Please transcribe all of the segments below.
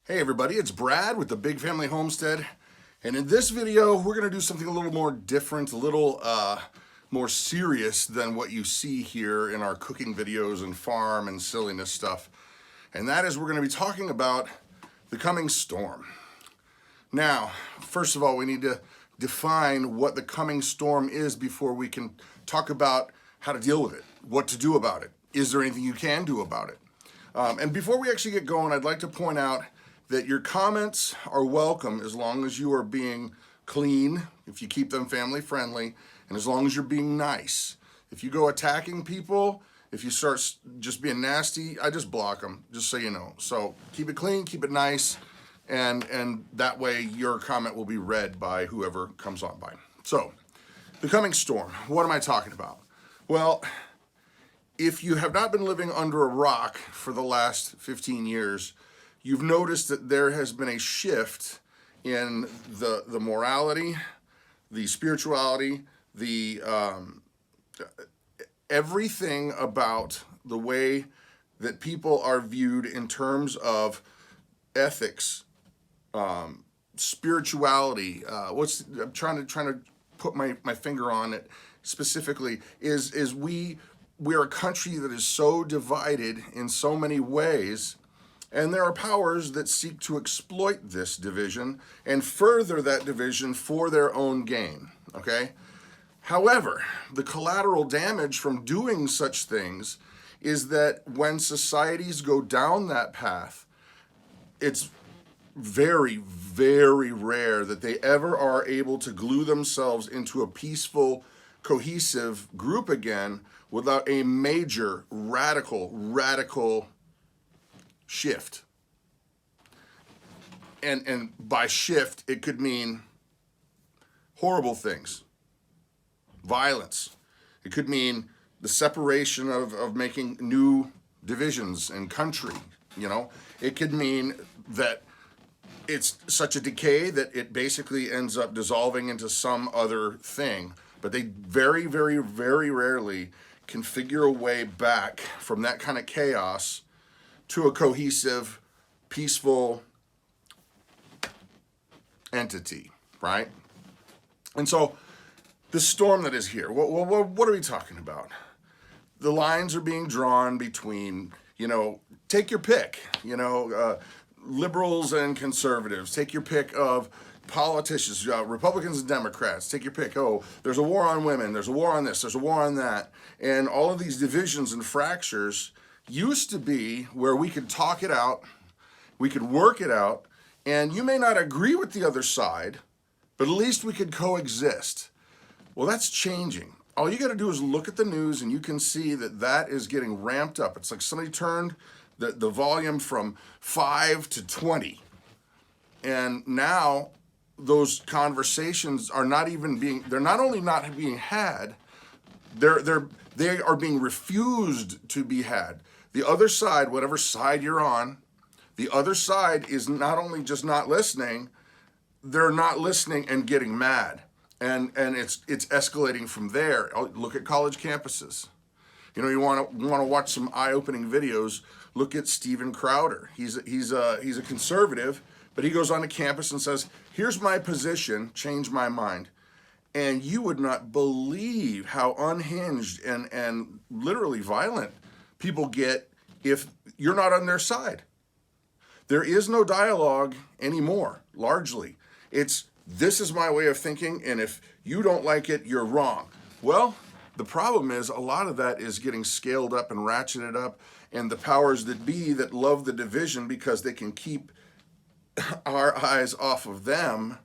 Hey everybody, it's Brad with the Big Family Homestead, and in this video we're going to do something a little more different, a little more serious than what you see here in our cooking videos and farm and silliness stuff. And that is, we're going to be talking about the coming storm. Now, first of all, we need to define what the coming storm is before we can talk about how to deal with it, what to do about it. Is there anything you can do about it? And before we actually get going, I'd like to point out that your comments are welcome as long as you are being clean, if you keep them family friendly, and as long as you're being nice. If you go attacking people, if you start just being nasty, I just block them, just so you know. So keep it clean, keep it nice, and that way your comment will be read by whoever comes on by. So, the coming storm, what am I talking about? Well, if you have not been living under a rock for the last 15 years, you've noticed that there has been a shift in the morality, the spirituality, the everything about the way that people are viewed in terms of ethics, spirituality. I'm trying to put my finger on it specifically. Is we're a country that is so divided in so many ways. And there are powers that seek to exploit this division and further that division for their own gain, okay? However, the collateral damage from doing such things is that when societies go down that path, it's very, very rare that they ever are able to glue themselves into a peaceful, cohesive group again without a major, radical shift. And by shift, it could mean horrible things, violence. It could mean the separation of making new divisions in country, you know. It could mean that it's such a decay that it basically ends up dissolving into some other thing. But they very, very, very rarely can figure a way back from that kind of chaos to a cohesive, peaceful entity, right? And so, the storm that is here, what are we talking about? The lines are being drawn between, take your pick, liberals and conservatives. Take your pick of politicians, Republicans and Democrats. Take your pick. Oh, there's a war on women. There's a war on this. There's a war on that. And all of these divisions and fractures used to be where we could talk it out, we could work it out, and you may not agree with the other side, but at least we could coexist. Well, that's changing. All you got to do is look at the news and you can see that is getting ramped up. It's like somebody turned the volume from 5 to 20. And now those conversations are they're not only not being had, they are being refused to be had. The other side, whatever side you're on, the other side is not only just not listening, they're not listening and getting mad. And it's escalating from there. Look at college campuses. You want to watch some eye-opening videos, look at Steven Crowder. He's a conservative, but he goes on to campus and says, "Here's my position, change my mind." And you would not believe how unhinged and literally violent people get if you're not on their side. There is no dialogue anymore, largely. It's, this is my way of thinking, and if you don't like it, you're wrong. Well, the problem is a lot of that is getting scaled up and ratcheted up, and the powers that be that love the division because they can keep our eyes off of them.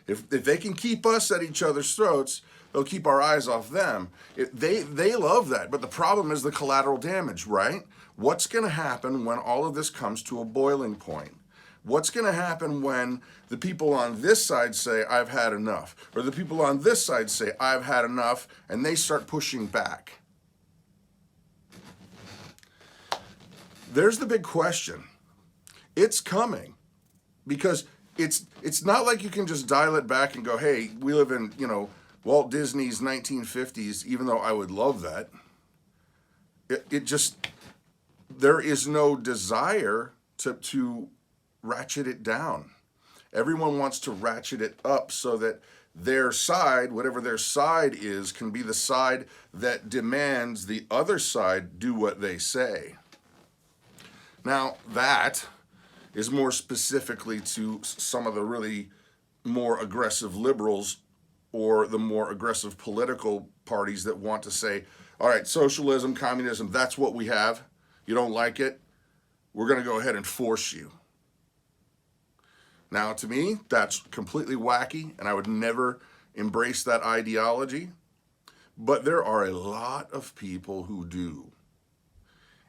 If they can keep us at each other's throats, they'll keep our eyes off them. They love that, but the problem is the collateral damage, right? What's going to happen when all of this comes to a boiling point? What's going to happen when the people on this side say, "I've had enough," or the people on this side say, "I've had enough," and they start pushing back? There's the big question. It's coming, because it's not like you can just dial it back and go, "Hey, we live in, Walt Disney's 1950s," even though I would love that. There is no desire to ratchet it down. Everyone wants to ratchet it up so that their side, whatever their side is, can be the side that demands the other side do what they say. Now, that is more specifically to some of the really more aggressive liberals or the more aggressive political parties that want to say, all right, socialism, communism, that's what we have. You don't like it? We're going to go ahead and force you. Now, to me, that's completely wacky, and I would never embrace that ideology. But there are a lot of people who do.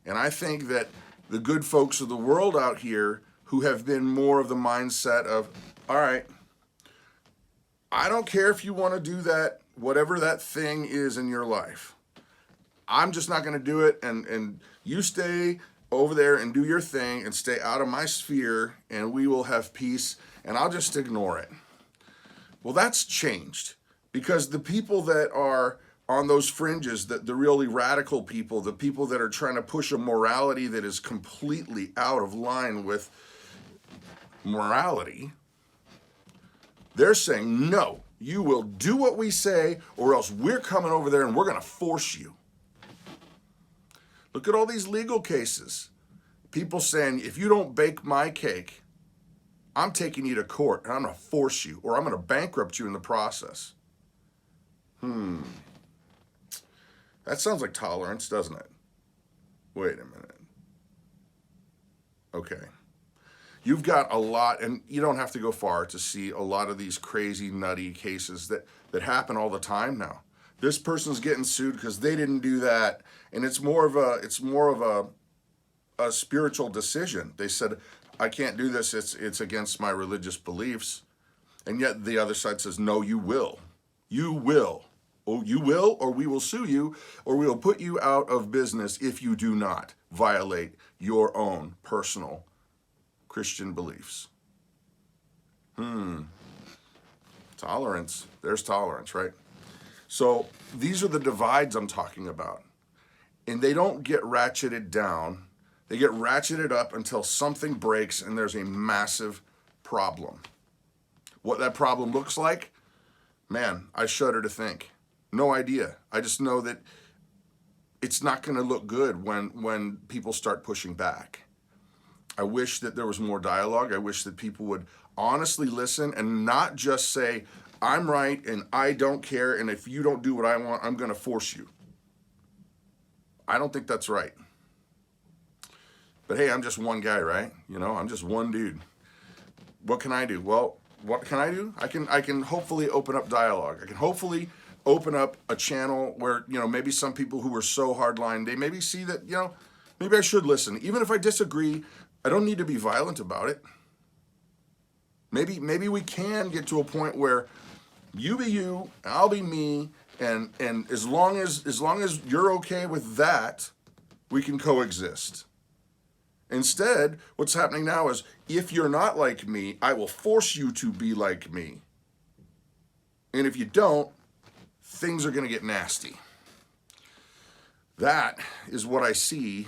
And I think that the good folks of the world out here who have been more of the mindset of, all right, I don't care if you want to do that, whatever that thing is in your life. I'm just not going to do it, and you stay over there and do your thing and stay out of my sphere, and we will have peace, and I'll just ignore it. Well, that's changed, because the people that are on those fringes, the really radical people, the people that are trying to push a morality that is completely out of line with morality, they're saying, no, you will do what we say, or else we're coming over there and we're going to force you. Look at all these legal cases. People saying, if you don't bake my cake, I'm taking you to court and I'm going to force you, or I'm going to bankrupt you in the process. That sounds like tolerance, doesn't it? Wait a minute. Okay. You've got a lot, and you don't have to go far to see a lot of these crazy, nutty cases that happen all the time now. This person's getting sued because they didn't do that, and it's more of a spiritual decision. They said, I can't do this, it's against my religious beliefs. And yet the other side says, no, you will. You will. Oh, you will, or we will sue you, or we will put you out of business if you do not violate your own personal Christian beliefs. Tolerance. There's tolerance, right? So these are the divides I'm talking about. And they don't get ratcheted down. They get ratcheted up until something breaks and there's a massive problem. What that problem looks like, man, I shudder to think. No idea. I just know that it's not going to look good when people start pushing back. I wish that there was more dialogue. I wish that people would honestly listen and not just say, I'm right and I don't care, and if you don't do what I want, I'm going to force you. I don't think that's right. But hey, I'm just one guy, right? I'm just one dude. What can I do? Well, what can I do? I can hopefully open up dialogue. I can hopefully open up a channel where, maybe some people who are so hardline, they maybe see that, maybe I should listen. Even if I disagree, I don't need to be violent about it. Maybe we can get to a point where you be you, I'll be me, and as long as you're okay with that, we can coexist. Instead, what's happening now is, if you're not like me, I will force you to be like me. And if you don't, things are going to get nasty. That is what I see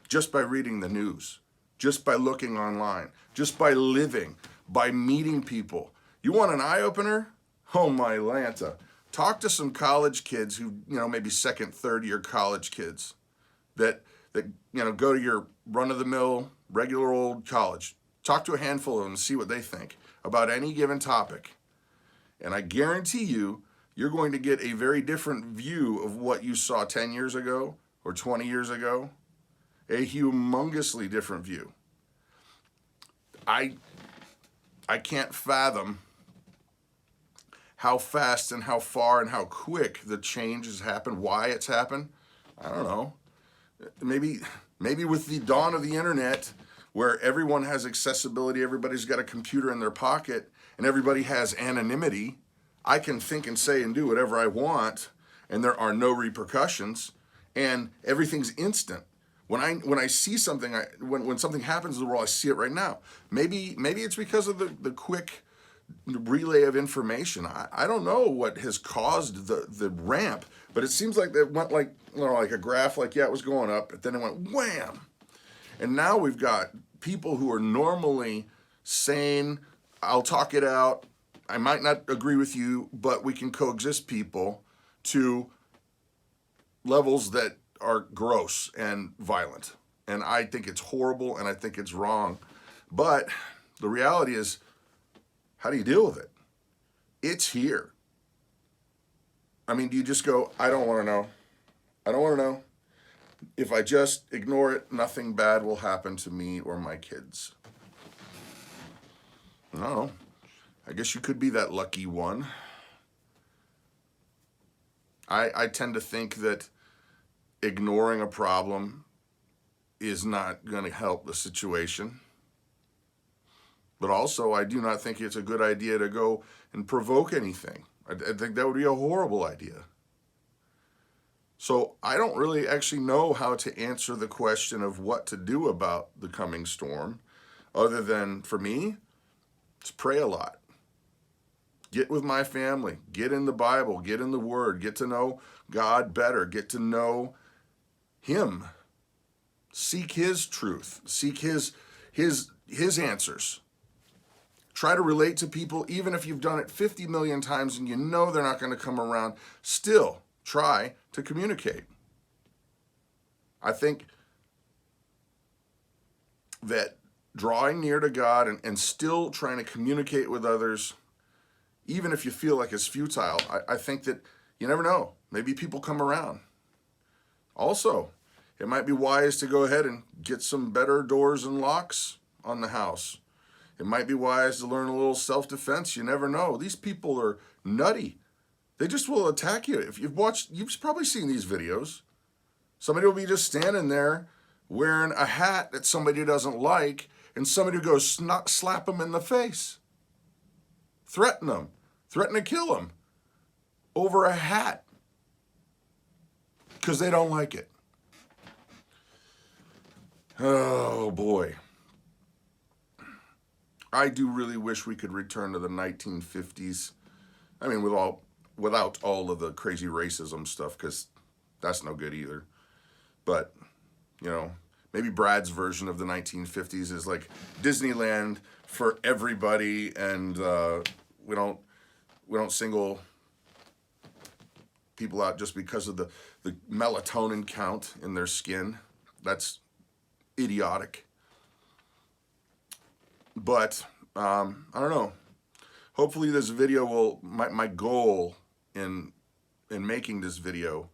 just by reading the news, just by looking online, just by living, by meeting people. You want an eye-opener? Oh my Lanta. Talk to some college kids who, maybe second, third year college kids that go to your run-of-the-mill, regular old college. Talk to a handful of them and see what they think about any given topic. And I guarantee you're going to get a very different view of what you saw 10 years ago or 20 years ago. A humongously different view. I can't fathom how fast and how far and how quick the change has happened, why it's happened. I don't know. Maybe with the dawn of the internet, where everyone has accessibility, everybody's got a computer in their pocket, and everybody has anonymity, I can think and say and do whatever I want, and there are no repercussions, and everything's instant. When I see something, when something happens in the world, I see it right now. Maybe it's because of the quick relay of information. I don't know what has caused the ramp, but it seems like it went like a graph, like, yeah, it was going up, but then it went wham. And now we've got people who are normally sane, I'll talk it out, I might not agree with you, but we can coexist people, to levels that are gross and violent. And I think it's horrible and I think it's wrong. But the reality is, how do you deal with it? It's here. I mean, do you just go, I don't want to know. I don't want to know. If I just ignore it, nothing bad will happen to me or my kids. No. I guess you could be that lucky one. I tend to think that ignoring a problem is not going to help the situation. But also, I do not think it's a good idea to go and provoke anything. I think that would be a horrible idea. So I don't really actually know how to answer the question of what to do about the coming storm, other than, for me, to pray a lot. Get with my family, get in the Bible, get in the Word, get to know God better, get to know Him. Seek His truth, seek His answers. Try to relate to people, even if you've done it 50 million times and you know they're not going to come around. Still, try to communicate. I think that drawing near to God and still trying to communicate with others, even if you feel like it's futile, I think that you never know. Maybe people come around. Also, it might be wise to go ahead and get some better doors and locks on the house. It might be wise to learn a little self-defense. You never know. These people are nutty. They just will attack you. If you've probably seen these videos. Somebody will be just standing there wearing a hat that somebody doesn't like, and somebody will go slap them in the face. Threaten them. Threaten to kill them over a hat because they don't like it. Oh, boy. I do really wish we could return to the 1950s. I mean, without all of the crazy racism stuff, because that's no good either. But, you know, maybe Brad's version of the 1950s is like Disneyland for everybody, and we don't single people out just because of the melatonin count in their skin. That's idiotic. But I don't know. Hopefully this video will, my goal in making this video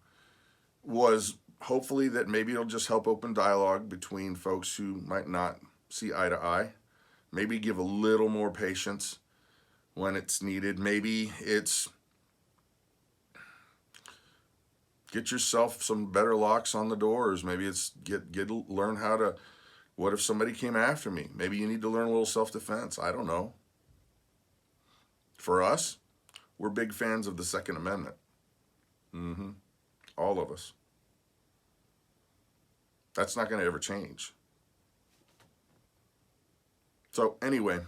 was hopefully that maybe it'll just help open dialogue between folks who might not see eye to eye. Maybe give a little more patience when it's needed. Maybe it's get yourself some better locks on the doors. Maybe it's learn how to, what if somebody came after me? Maybe you need to learn a little self-defense. I don't know. For us, we're big fans of the Second Amendment. All of us. That's not going to ever change. So anyway,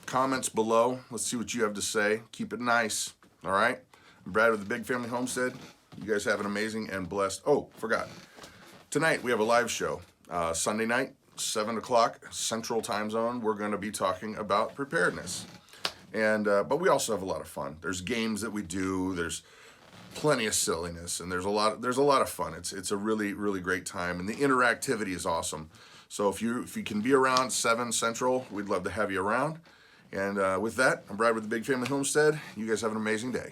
comments below. Let's see what you have to say. Keep it nice. All right? I'm Brad with the Big Family Homestead. You guys have an amazing and blessed... Oh, forgot. Tonight we have a live show. Sunday night, 7 o'clock Central Time Zone. We're going to be talking about preparedness. And but we also have a lot of fun. There's games that we do. There's plenty of silliness, and there's a lot of fun. It's a really, really great time, and the interactivity is awesome. So if you can be around 7 Central, we'd love to have you around. And with that, I'm Brad with the Big Family Homestead. You guys have an amazing day.